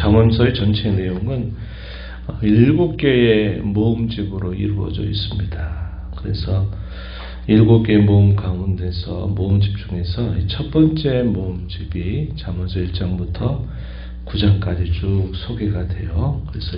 잠언서의 전체 내용은 7개의 모음집으로 이루어져 있습니다. 그래서 7개의 모음 가운데서 모음집 중에서 첫 번째 모음집이 잠언서 1장부터 9장까지 쭉 소개가 돼요. 그래서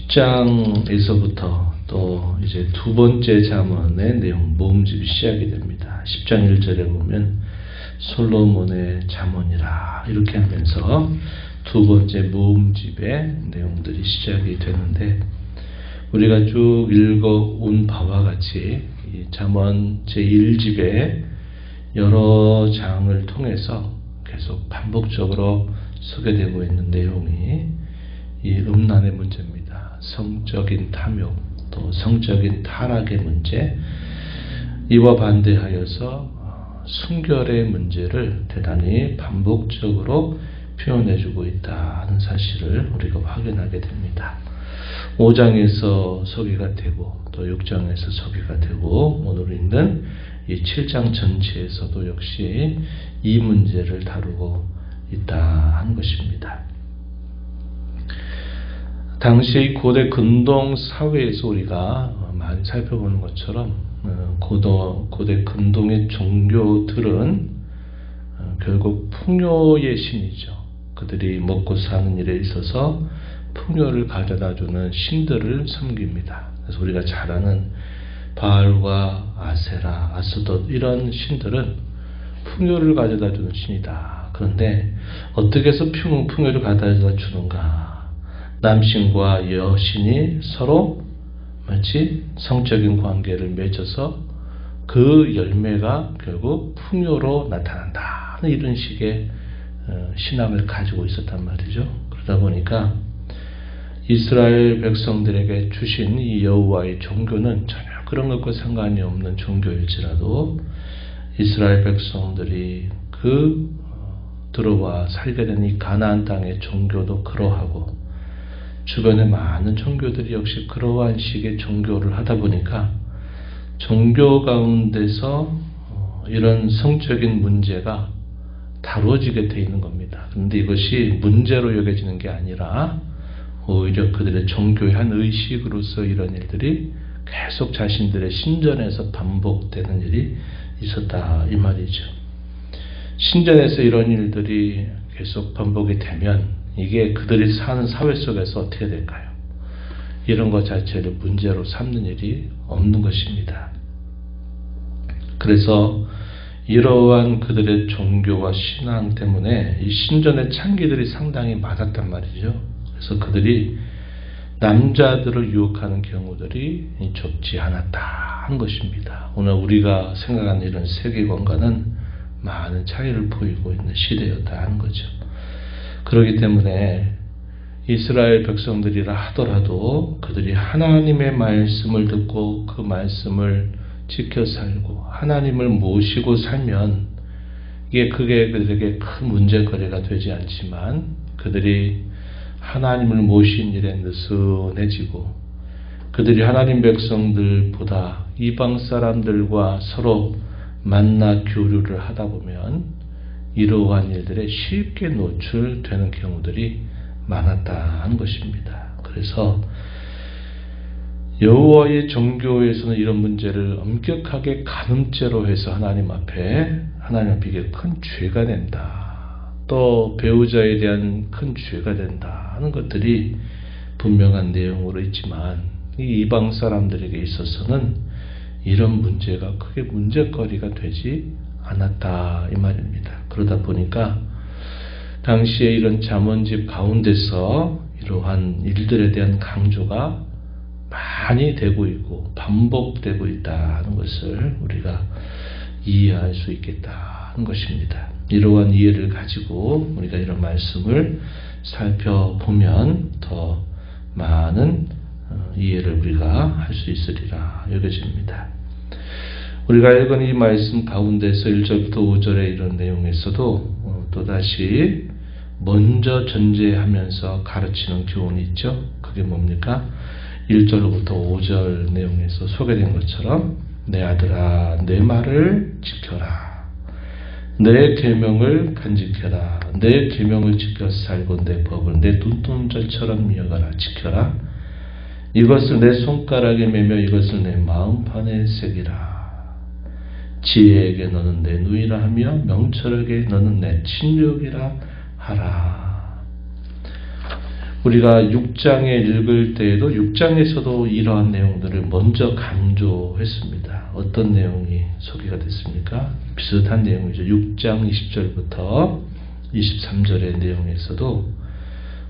10장에서부터 또 이제 두 번째 잠언의 내용 모음집이 시작이 됩니다. 10장 1절에 보면 솔로몬의 잠언이라 이렇게 하면서 두 번째 모음집의 내용들이 시작이 되는데, 우리가 쭉 읽어온 바와 같이 이 잠언 제1집의 여러 장을 통해서 계속 반복적으로 소개되고 있는 내용이 이 음란의 문제입니다. 성적인 탐욕, 또 성적인 타락의 문제, 이와 반대하여서 순결의 문제를 대단히 반복적으로 표현해주고 있다는 사실을 우리가 확인하게 됩니다. 5장에서 소개가 되고 또 6장에서 소개가 되고 오늘 읽는 이 7장 전체에서도 역시 이 문제를 다루고 있다 하는 것입니다. 당시 고대 근동 사회에서 우리가 많이 살펴보는 것처럼 고대 근동의 종교들은 결국 풍요의 신이죠. 그들이 먹고 사는 일에 있어서 풍요를 가져다주는 신들을 섬깁니다. 그래서 우리가 잘 아는 바알과 아세라, 아스돗 이런 신들은 풍요를 가져다주는 신이다. 그런데 어떻게 해서 풍요를 가져다 주는가? 남신과 여신이 서로 마치 성적인 관계를 맺어서 그 열매가 결국 풍요로 나타난다. 이런 식의 신앙을 가지고 있었단 말이죠. 그러다 보니까 이스라엘 백성들에게 주신 이 여호와의 종교는 전혀 그런 것과 상관이 없는 종교일지라도 이스라엘 백성들이 들어와 살게 된 이 가나안 땅의 종교도 그러하고 주변의 많은 종교들이 역시 그러한 식의 종교를 하다 보니까 종교 가운데서 이런 성적인 문제가 다루어지게 돼 있는 겁니다. 그런데 이것이 문제로 여겨지는 게 아니라 오히려 그들의 종교의 한 의식으로서 이런 일들이 계속 자신들의 신전에서 반복되는 일이 있었다 이 말이죠. 신전에서 이런 일들이 계속 반복이 되면 이게 그들이 사는 사회 속에서 어떻게 될까요? 이런 것 자체를 문제로 삼는 일이 없는 것입니다. 그래서 이러한 그들의 종교와 신앙 때문에 이 신전의 창기들이 상당히 많았단 말이죠. 그래서 그들이 남자들을 유혹하는 경우들이 적지 않았다 한 것입니다. 오늘 우리가 생각하는 이런 세계관과는 많은 차이를 보이고 있는 시대였다 하는 거죠. 그렇기 때문에 이스라엘 백성들이라 하더라도 그들이 하나님의 말씀을 듣고 그 말씀을 지켜 살고 하나님을 모시고 살면 그게 그들에게 큰 문제거리가 되지 않지만, 그들이 하나님을 모신 일에 느슨해지고 그들이 하나님 백성들보다 이방 사람들과 서로 만나 교류를 하다 보면 이러한 일들에 쉽게 노출되는 경우들이 많았다 하는 것입니다. 그래서 여호와의 종교에서는 이런 문제를 엄격하게 간음죄로 해서 하나님 앞에 이게 큰 죄가 된다, 또 배우자에 대한 큰 죄가 된다 하는 것들이 분명한 내용으로 있지만, 이 이방 사람들에게 있어서는 이런 문제가 크게 문제거리가 되지 않았다 이 말입니다. 그러다 보니까 당시에 이런 잠언집 가운데서 이러한 일들에 대한 강조가 많이 되고 있고 반복되고 있다는 것을 우리가 이해할 수 있겠다 하는 것입니다. 이러한 이해를 가지고 우리가 이런 말씀을 살펴보면 더 많은 이해를 우리가 할 수 있으리라 여겨집니다. 우리가 읽은 이 말씀 가운데서 1절부터 5절의 이런 내용에서도 또다시 먼저 전제하면서 가르치는 교훈이 있죠. 그게 뭡니까? 1절부터 5절 내용에서 소개된 것처럼 내 아들아 내 말을 지켜라. 내 계명을 간직해라. 내 계명을 지켜 살고 내 법을 내 눈동자처럼 여겨라. 지켜라. 이것을 내 손가락에 매며 이것을 내 마음판에 새기라. 지혜에게 너는 내 누이라 하며 명철에게 너는 내 친족이라 하라. 우리가 6장에 읽을 때에도 6장에서도 이러한 내용들을 먼저 강조했습니다. 어떤 내용이 소개가 됐습니까? 비슷한 내용이죠. 6장 20절부터 23절의 내용에서도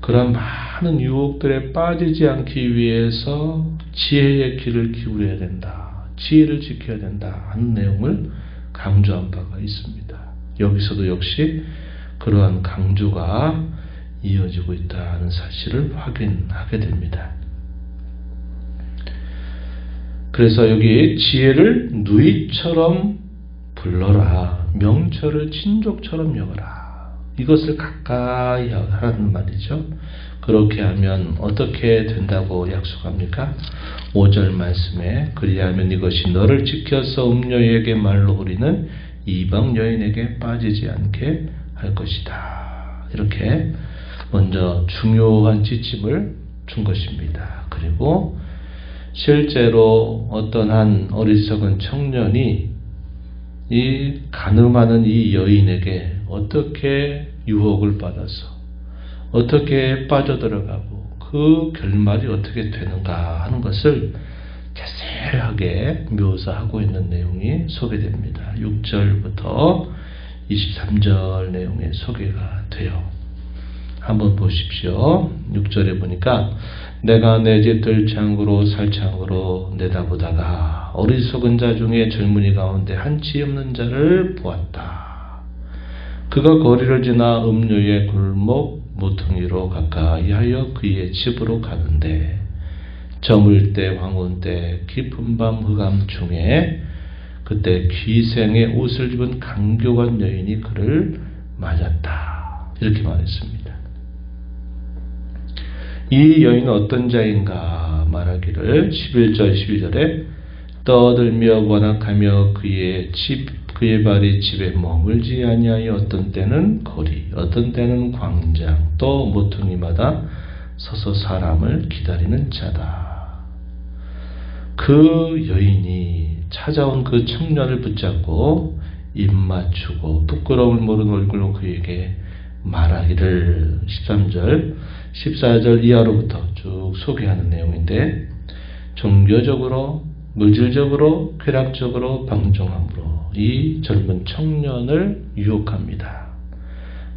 그런 많은 유혹들에 빠지지 않기 위해서 지혜의 길을 기울여야 된다. 지혜를 지켜야 된다 하는 내용을 강조한 바가 있습니다. 여기서도 역시 그러한 강조가 이어지고 있다는 사실을 확인하게 됩니다. 그래서 여기 지혜를 누이처럼 불러라. 명철을 친족처럼 여겨라. 이것을 가까이 하라는 말이죠. 그렇게 하면 어떻게 된다고 약속합니까? 5절 말씀에 그리하면 이것이 너를 지켜서 음녀에게 말로 우리는 이방 여인에게 빠지지 않게 할 것이다. 이렇게 먼저 중요한 지침을 준 것입니다. 그리고 실제로 어떤 한 어리석은 청년이 이 가늠하는 이 여인에게 어떻게 유혹을 받아서 어떻게 빠져들어가고 그 결말이 어떻게 되는가 하는 것을 자세하게 묘사하고 있는 내용이 소개됩니다. 6절부터 23절 내용에 소개가 돼요. 한번 보십시오. 6절에 보니까 내가 내 집 들창으로 살창으로 내다보다가 어리석은 자 중에 젊은이 가운데 한치 없는 자를 보았다. 그가 거리를 지나 음료의 골목 모퉁이로 가까이 하여 그의 집으로 가는데 저물 때 황혼 때 깊은 밤 흑암 중에 그때 귀생의 옷을 입은 강교한 여인이 그를 맞았다. 이렇게 말했습니다. 이 여인은 어떤 자인가 말하기를 11절 12절에 떠들며 번악하며 그의 발이 집에 머물지 아니하여 어떤 때는 거리 어떤 때는 광장 또 모퉁이마다 서서 사람을 기다리는 자다. 그 여인이 찾아온 그 청년을 붙잡고 입 맞추고 부끄러움을 모르는 얼굴로 그에게 말하기를 13절 14절 이하로부터 쭉 소개하는 내용인데 종교적으로 물질적으로 쾌락적으로 방종함으로 이 젊은 청년을 유혹합니다.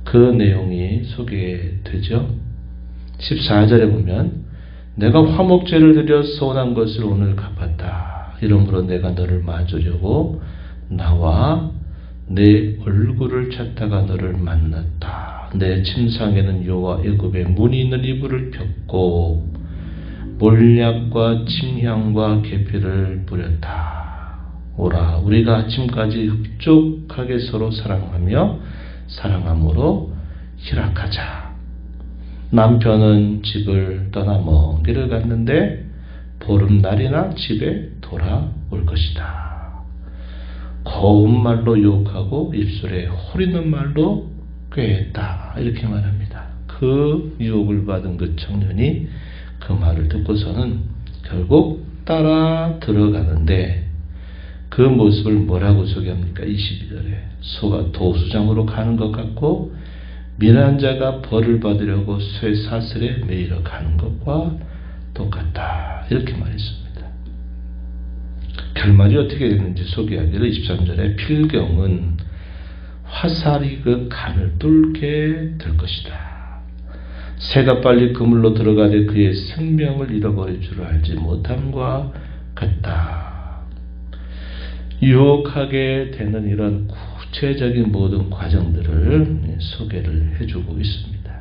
그 내용이 소개되죠. 14절에 보면 내가 화목제를 드려 서운한 것을 오늘 갚았다. 이러므로 내가 너를 맞으려고 나와 내 얼굴을 찾다가 너를 만났다. 내 침상에는 여호와 애굽의 문이 있는 이불을 폈고 몰약과 침향과 계피를 뿌렸다. 오라 우리가 아침까지 흡족하게 서로 사랑하며 사랑함으로 희락하자. 남편은 집을 떠나 먼 길을 갔는데 보름날이나 집에 돌아올 것이다. 고운 말로 유혹하고 입술에 호리는 말로 꾀했다. 이렇게 말합니다. 그 유혹을 받은 그 청년이 그 말을 듣고서는 결국 따라 들어가는데 그 모습을 뭐라고 소개합니까? 22절에 소가 도수장으로 가는 것 같고 미련한 자가 벌을 받으려고 쇠 사슬에 매이러 가는 것과 똑같다. 이렇게 말했습니다. 결말이 어떻게 됐는지 소개하기를 23절에 필경은 화살이 그 간을 뚫게 될 것이다. 새가 빨리 그물로 들어가되 그의 생명을 잃어버릴 줄 알지 못함과 같다. 유혹하게 되는 이런 구체적인 모든 과정들을 소개를 해주고 있습니다.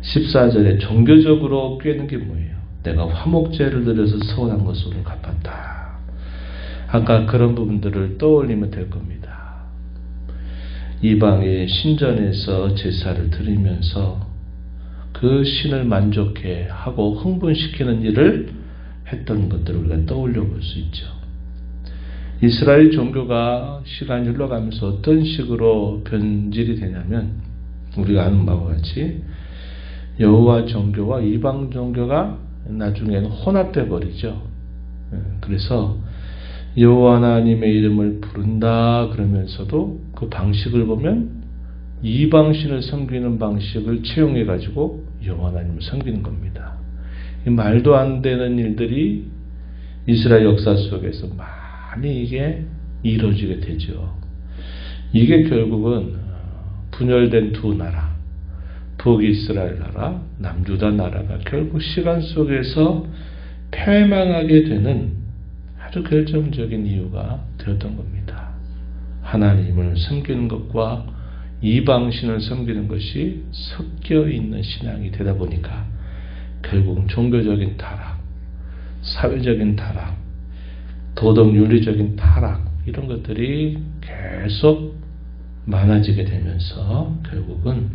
14절에 종교적으로 꾀는 게 뭐예요? 내가 화목제를 드려서 서운한 것으로 갚았다. 아까 그런 부분들을 떠올리면 될 겁니다. 이방의 신전에서 제사를 드리면서 그 신을 만족해 하고 흥분시키는 일을 했던 것들을 우리가 떠올려 볼 수 있죠. 이스라엘 종교가 시간이 흘러가면서 어떤 식으로 변질이 되냐면 우리가 아는 바와 같이 여호와 종교와 이방 종교가 나중에는 혼합돼 버리죠. 그래서 여호와 하나님의 이름을 부른다 그러면서도 그 방식을 보면 이방신을 섬기는 방식을 채용해 가지고 여호와 하나님을 섬기는 겁니다. 이 말도 안 되는 일들이 이스라엘 역사 속에서 많이 이게 이루어지게 되죠. 이게 결국은 분열된 두 나라, 북이스라엘 나라, 남유다 나라가 결국 시간 속에서 패망하게 되는 아주 결정적인 이유가 되었던 겁니다. 하나님을 섬기는 것과 이방신을 섬기는 것이 섞여 있는 신앙이 되다 보니까 결국 종교적인 타락, 사회적인 타락, 도덕 윤리적인 타락 이런 것들이 계속 많아지게 되면서 결국은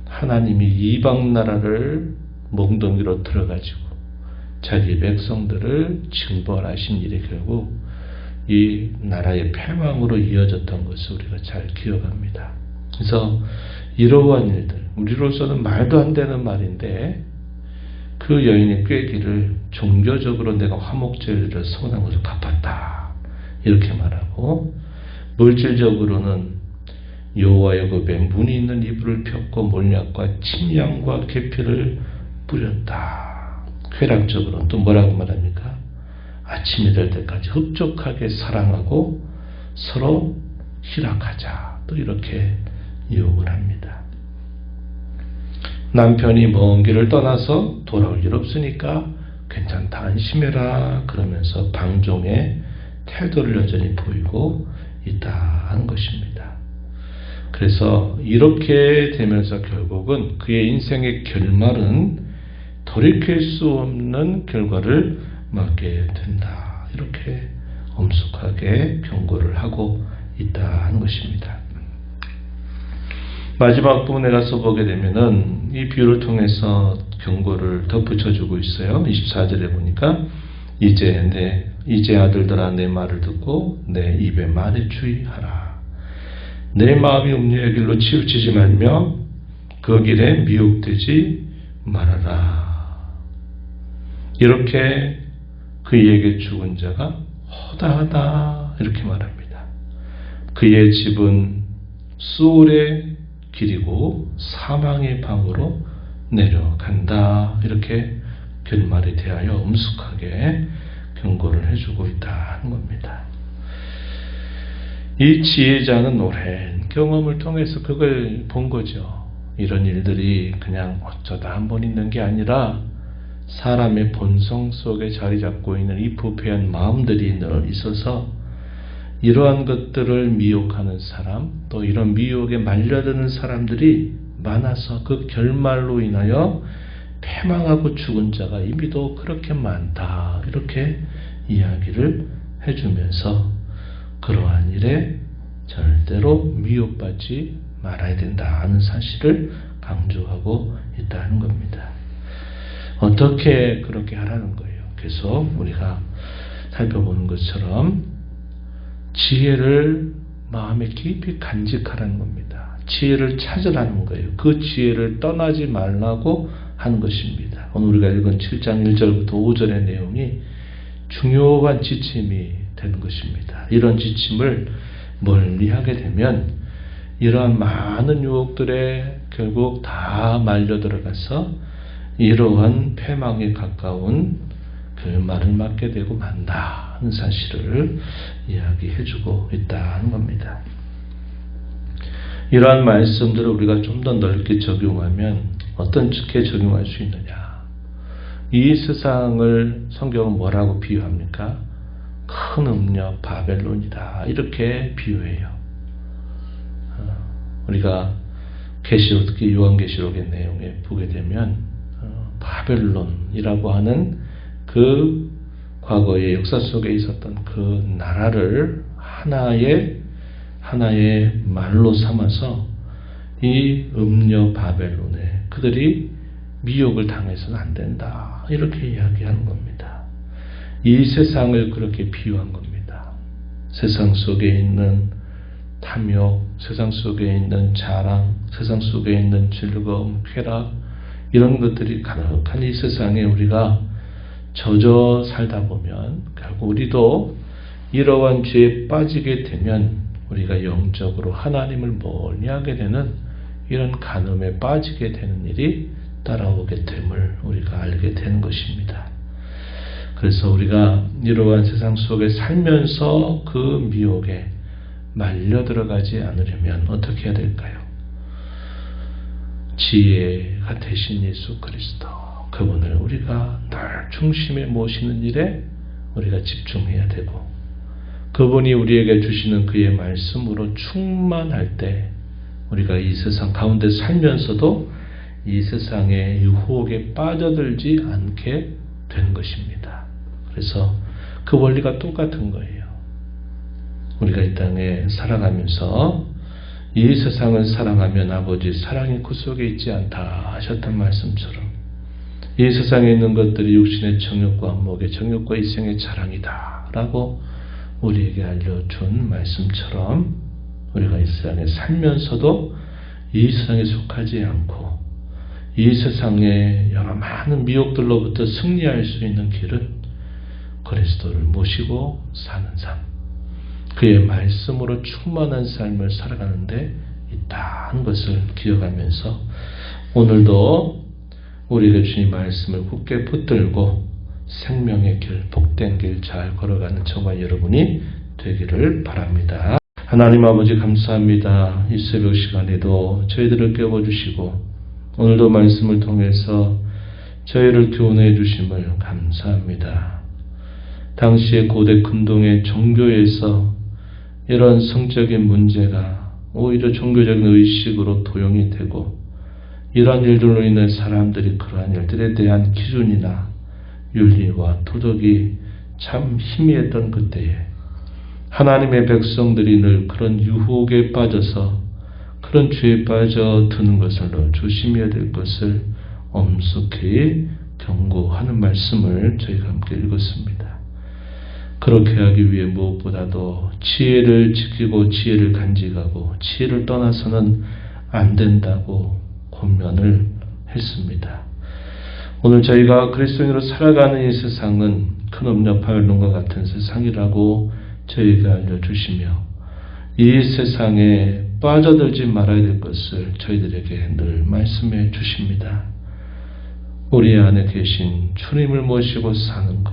하나님이 이방 나라를 몽둥이로 들어가지고 자기 백성들을 징벌하신 일이 결국 이 나라의 패망으로 이어졌던 것을 우리가 잘 기억합니다. 그래서 이러한 일들, 우리로서는 말도 안 되는 말인데 그 여인의 꾀기를 종교적으로 내가 화목제를 서운한 것을 갚았다 이렇게 말하고, 물질적으로는 여호와의 굽에 문이 있는 이불을 폈고 몰약과 침향과 계피를 뿌렸다. 쾌락적으로는 또 뭐라고 말합니까? 아침이 될 때까지 흡족하게 사랑하고 서로 희락하자. 또 이렇게 유혹을 합니다. 남편이 먼 길을 떠나서 돌아올 일 없으니까 괜찮다, 안심해라 그러면서 방종의 태도를 여전히 보이고 있다는 것입니다. 그래서 이렇게 되면서 결국은 그의 인생의 결말은 돌이킬 수 없는 결과를 맞게 된다. 이렇게 엄숙하게 경고를 하고 있다는 것입니다. 마지막 부분에 가서 보게 되면은 이 비유를 통해서 경고를 덧붙여주고 있어요. 24절에 보니까 이제 아들들아 내 말을 듣고 내 입의 말에 주의하라. 내 마음이 음녀의 길로 치우치지 말며 그 길에 미혹되지 말아라. 이렇게 그에게 죽은 자가 허다하다 이렇게 말합니다. 그의 집은 수월의 길이고 사망의 방으로 내려간다. 이렇게 결말에 대하여 엄숙하게 경고를 해주고 있다는 겁니다. 이 지혜자는 오랜 경험을 통해서 그걸 본 거죠. 이런 일들이 그냥 어쩌다 한 번 있는 게 아니라 사람의 본성 속에 자리 잡고 있는 이 부패한 마음들이 늘 있어서 이러한 것들을 미혹하는 사람, 또 이런 미혹에 말려드는 사람들이 많아서 그 결말로 인하여 패망하고 죽은 자가 이미도 그렇게 많다. 이렇게 이야기를 해주면서 그러한 일에 절대로 미혹받지 말아야 된다는 사실을 강조하고 있다는 겁니다. 어떻게 그렇게 하라는 거예요? 계속 우리가 살펴보는 것처럼 지혜를 마음에 깊이 간직하라는 겁니다. 지혜를 찾으라는 거예요. 그 지혜를 떠나지 말라고 하는 것입니다. 오늘 우리가 읽은 7장 1절부터 5절의 내용이 중요한 지침이 되는 것입니다. 이런 지침을 멀리하게 되면 이러한 많은 유혹들에 결국 다 말려 들어가서 이러한 패망에 가까운 결말을 맞게 되고 만다는 사실을 이야기해주고 있다는 겁니다. 이러한 말씀들을 우리가 좀 더 넓게 적용하면 어떻게 적용할 수 있느냐? 이 세상을 성경은 뭐라고 비유합니까? 큰 음녀 바벨론이다. 이렇게 비유해요. 우리가 계시록, 특히 요한계시록의 내용에 보게 되면 바벨론이라고 하는 그 과거의 역사 속에 있었던 그 나라를 하나의 말로 삼아서 이 음녀 바벨론에 그들이 미혹을 당해서는 안 된다. 이렇게 이야기하는 겁니다. 이 세상을 그렇게 비유한 겁니다. 세상 속에 있는 탐욕, 세상 속에 있는 자랑, 세상 속에 있는 즐거움, 쾌락, 이런 것들이 가득한 이 세상에 우리가 젖어 살다 보면 결국 우리도 이러한 죄에 빠지게 되면 우리가 영적으로 하나님을 멀리하게 되는 이런 간음에 빠지게 되는 일이 따라오게 됨을 우리가 알게 되는 것입니다. 그래서 우리가 이러한 세상 속에 살면서 그 미혹에 말려 들어가지 않으려면 어떻게 해야 될까요? 지혜가 되신 예수 그리스도, 그분을 우리가 늘 중심에 모시는 일에 우리가 집중해야 되고, 그분이 우리에게 주시는 그의 말씀으로 충만할 때 우리가 이 세상 가운데 살면서도 이 세상의 유혹에 빠져들지 않게 되는 것입니다. 그래서 그 원리가 똑같은 거예요. 우리가 이 땅에 살아가면서 이 세상을 사랑하면 아버지 사랑이 그 속에 있지 않다 하셨던 말씀처럼 이 세상에 있는 것들이 육신의 정욕과 목의 정욕과 이생의 자랑이다 라고 우리에게 알려준 말씀처럼 우리가 이 세상에 살면서도 이 세상에 속하지 않고 이 세상의 여러 많은 미혹들로부터 승리할 수 있는 길은 그리스도를 모시고 사는 삶, 그의 말씀으로 충만한 삶을 살아가는데 있다는 것을 기억하면서 오늘도 우리에게 주신 말씀을 굳게 붙들고 생명의 길, 복된 길 잘 걸어가는 저와 여러분이 되기를 바랍니다. 하나님 아버지 감사합니다. 이 새벽 시간에도 저희들을 깨워주시고 오늘도 말씀을 통해서 저희를 교훈해 주심을 감사합니다. 당시의 고대 근동의 종교에서 이런 성적인 문제가 오히려 종교적인 의식으로 도용이 되고 이러한 일들로 인해 사람들이 그러한 일들에 대한 기준이나 윤리와 도덕이 참 희미했던 그때에 하나님의 백성들이 늘 그런 유혹에 빠져서 그런 죄에 빠져드는 것을 늘 조심해야 될 것을 엄숙히 경고하는 말씀을 저희가 함께 읽었습니다. 그렇게 하기 위해 무엇보다도 지혜를 지키고 지혜를 간직하고 지혜를 떠나서는 안 된다고 권면을 했습니다. 오늘 저희가 그리스도인으로 살아가는 이 세상은 큰 음녀파의 눈과 같은 세상이라고 저희가 알려주시며 이 세상에 빠져들지 말아야 될 것을 저희들에게 늘 말씀해 주십니다. 우리 안에 계신 주님을 모시고 사는 것,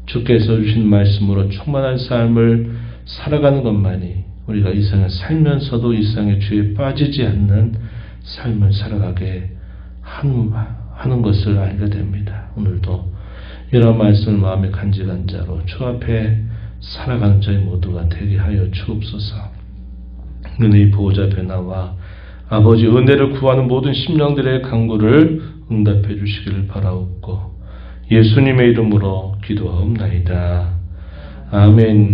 주께서 주신 말씀으로 충만한 삶을 살아가는 것만이 우리가 이 세상을 살면서도 이 세상의 죄에 빠지지 않는 삶을 살아가게 하는 것을 알게 됩니다. 오늘도 이런 말씀을 마음에 간직한 자로 주 앞에 살아가는 저희 모두가 되게 하여 주옵소서. 은혜의 보호자 변화와 아버지 은혜를 구하는 모든 심령들의 간구를 응답해 주시기를 바라옵고 예수님의 이름으로 기도하옵나이다. 아멘.